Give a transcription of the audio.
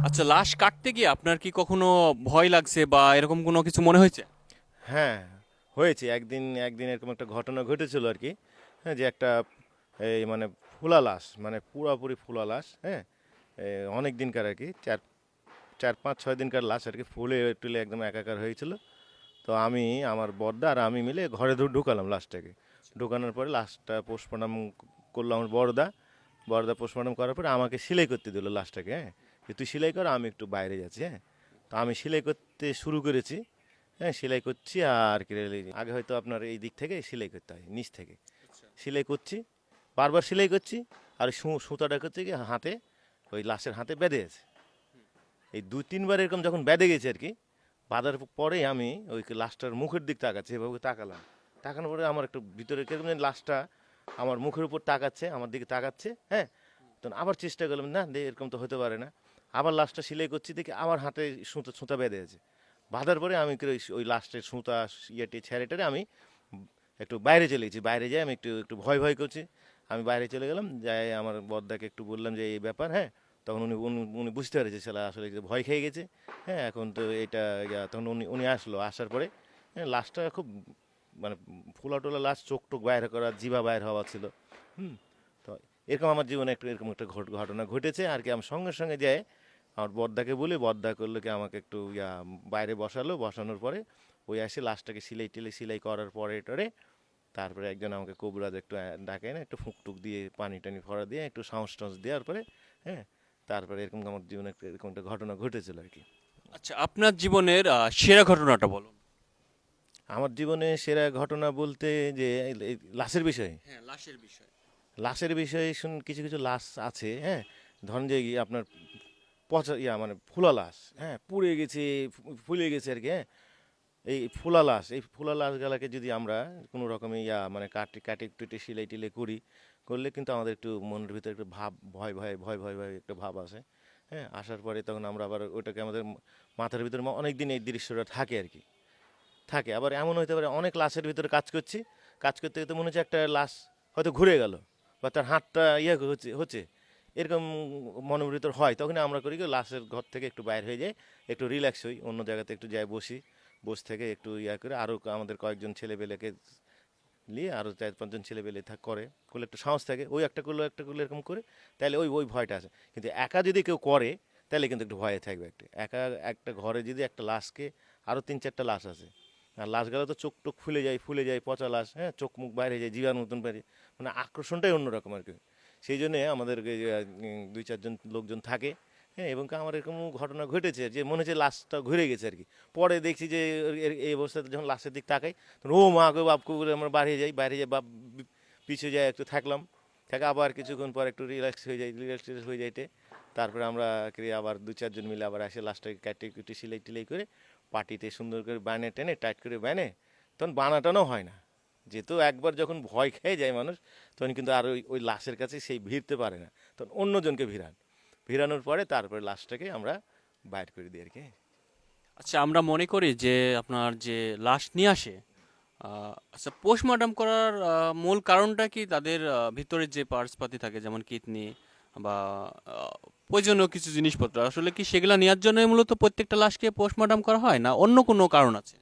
আচ্ছা, লাশ কাটতে গিয়ে আপনার কি কখনো ভয় লাগছে বা এরকম কোনো কিছু মনে হয়েছে? হ্যাঁ, হয়েছে। একদিন একদিন এরকম একটা ঘটনা ঘটেছিল আরকি। হ্যাঁ, যে একটা এই মানে ফুলা লাশ, মানে পুরাপুরি ফুলা লাশ, হ্যাঁ? অনেক দিনকার আরকি। ৪, ৫, ৬ দিনকার লাশ আরকি। ফুলে-টুলে একদম একাকার হয়েছিল। তো আমি, আমার বড়দা আর আমি মিলে ঘরে ঢুকালাম লাশটাকে। ঢুকানোর পরে লাশটা পোস্টমর্টম করলো আমার বড়দা। বড়দা পোস্টমর্টম করার পরে আমাকে সেলাই করতে দিল লাশটাকে, হ্যাঁ? যে তুই সেলাই কর, আমি একটু বাইরে যাচ্ছি, হ্যাঁ? তো আমি সেলাই করতে শুরু করেছি। হ্যাঁ, সেলাই করছি আর কি আগে হয়তো আপনার এই দিক থেকে সেলাই করতে হয়, নিচ থেকে। সেলাই করছি, বারবার সেলাই করছি, আর সুতাটা করছে কি হাতে, ওই লাশের হাতে বেঁধে আছে। এই ২-৩ বার এরকম যখন বেঁধে গেছে আর কি, বাঁধার পরে আমি ওই লাশটার মুখের দিক তাকাচ্ছি, এভাবে তাকালাম। তাকানোর পরে আমার একটু ভিতরে কিরকম জানি লাশটা আমার মুখের উপর তাকাচ্ছে, আমার দিকে তাকাচ্ছে, হ্যাঁ? তখন আবার চেষ্টা করলাম, না এরকম তো হতে পারে না। আবার লাশটা সেলাই করছি, দেখি আমার হাতে সুতা সুতা বেঁধে আছে। বাঁধার পরে আমি কি ওই লাস্টের সুতা ইয়েটি ছেড়ে টেরে আমি একটু বাইরে চলে গেছি। বাইরে যাই আমি একটু একটু ভয় ভয় করছি। আমি বাইরে চলে গেলাম, যাই আমার বড়দাকে একটু বললাম যে এই ব্যাপার, হ্যাঁ? তখন উনি উনি উনি বুঝতে পেরেছে শালা আসলে যে ভয় খেয়ে গেছে, হ্যাঁ? এখন তো এটা তখন উনি উনি আসলো, আসার পরে হ্যাঁ, লাশটা খুব মানে ফোলা টোলা লাশ, চোখ টোক বাইরে করা, জিভা বাইর হওয়া ছিল। হুম, তো এরকম আমার জীবনে একটু এরকম একটা ঘটনা ঘটেছে আর কি। আমি সঙ্গে সঙ্গে যাই আমার বড়দাকে বলি, বড়দা করলো কি আমাকে একটু বাইরে বসালো, বসানোর পরে ওই আসে লাশটাকে সিলাই করার পরে টরে তারপরে একজন আমাকে কবিরাজ একটু ডাকে না, একটু ফুঁক টুক দিয়ে পানি টানি ফোড়া দিয়ে একটু সাহস টাহস দেওয়ার পরে, হ্যাঁ, তারপরে এরকম আমার জীবনে এরকম একটা ঘটনা ঘটেছিল আর কি। আচ্ছা, আপনার জীবনের সেরা ঘটনাটা বলুন। আমার জীবনে সেরা ঘটনা বলতে যে এই লাশের বিষয়ে, হ্যাঁ, লাশের বিষয়। লাশের বিষয়ে কিছু কিছু লাশ আছে, হ্যাঁ? ধরেন যে আপনার পচা মানে ফুলা লাশ, হ্যাঁ, পুড়ে গেছে, ফুলে গেছে আর কি, হ্যাঁ? এই ফুলা লাশগুলাকে যদি আমরা কোনো রকমে মানে কাটি কাটি টুটি সিলাই টিলাই করি, করলে কিন্তু আমাদের একটু মনের ভিতরে একটু ভাব, ভয় একটা ভাব আসে। হ্যাঁ, আসার পরে তখন আমরা আবার ওটাকে আমাদের মাথার ভিতরে অনেক দিন এই দৃশ্যটা থাকে আর কি। থাকে আবার এমন হতে পারে অনেক লাশের ভিতরে কাজ করছি, কাজ করতে করতে মনে হচ্ছে একটা লাশ হয়তো ঘুরে গেল, বা তার হাতটা হচ্ছে হচ্ছে এরকম মনের ভিতর হয়। তখন আমরা করি কি, লাশের ঘর থেকে একটু বাইরে হয়ে যাই, একটু রিল্যাক্স হই, অন্য জায়গাতে একটু যাই বসি, বসে থেকে একটু করে আরও আমাদের কয়েকজন ছেলেপেলেকে নিয়ে আরও ৪-৫ জন ছেলেপেলে করে করলে একটু সাহস থাকে, ওই একটা করলে এরকম করে, তাহলে ওই ওই ভয়টা আসে। কিন্তু একা যদি কেউ করে তাহলে কিন্তু একটু ভয়ে থাকবে একটা। একা একটা ঘরে যদি একটা লাশকে, আরও ৩-৪টা লাশ আছে, আর লাশগুলো তো চোখ টোক ফুলে যায়, পচা লাশ, হ্যাঁ, চোখ মুখ বাইরে যায়, জীবাণু মতন বাইরে, মানে আকর্ষণটাই অন্যরকম আর কি। সেই জন্যে আমাদের ২-৪ জন লোকজন থাকে, হ্যাঁ, এবং আমার এরকম ঘটনা ঘটেছে যে মনে হচ্ছে লাশটা ঘুরে গেছে আর কি। পরে দেখছি যে এই অবস্থাতে যখন লাশের দিক তাকাই, তখন ও মা গো বাপকে বলে আমরা বাইরে যাই বাপ, পিছিয়ে যাই, একটু থাকলাম, থাকে আবার কিছুক্ষণ পর একটু রিল্যাক্স হয়ে যাইতে, তারপরে আমরা আবার ২-৪ জন মিলে আবার আসে লাশটাকে কাটি কুটি সিলাই টিলাই করে পাটিতে সুন্দর করে বানে টেনে টাইট করে বানে, তখন বানাটানো হয় না। যেহেতু একবার যখন ভয় খেয়ে যায় মানুষ, তখন কিন্তু আর ওই ওই লাশের কাছে সেই ভিড়তে পারে না, তখন অন্যজনকে ভিড়ানোর পরে তারপরে লাশটাকে আমরা বাইর করে দিই আর কি। আচ্ছা, আমরা মনে করি যে আপনার যে লাশ নিয়ে আসে, আচ্ছা, পোস্টমর্টম করার মূল কারণটা কি তাদের ভিতরে যে পার্টস পাতি থাকে যেমন কিডনি বা প্রয়োজনীয় কিছু জিনিসপত্র, আসলে কি সেগুলা নেওয়ার জন্য মূলত প্রত্যেকটা লাশকে পোস্টমর্টম করা হয়, না অন্য কোনো কারণ আছে?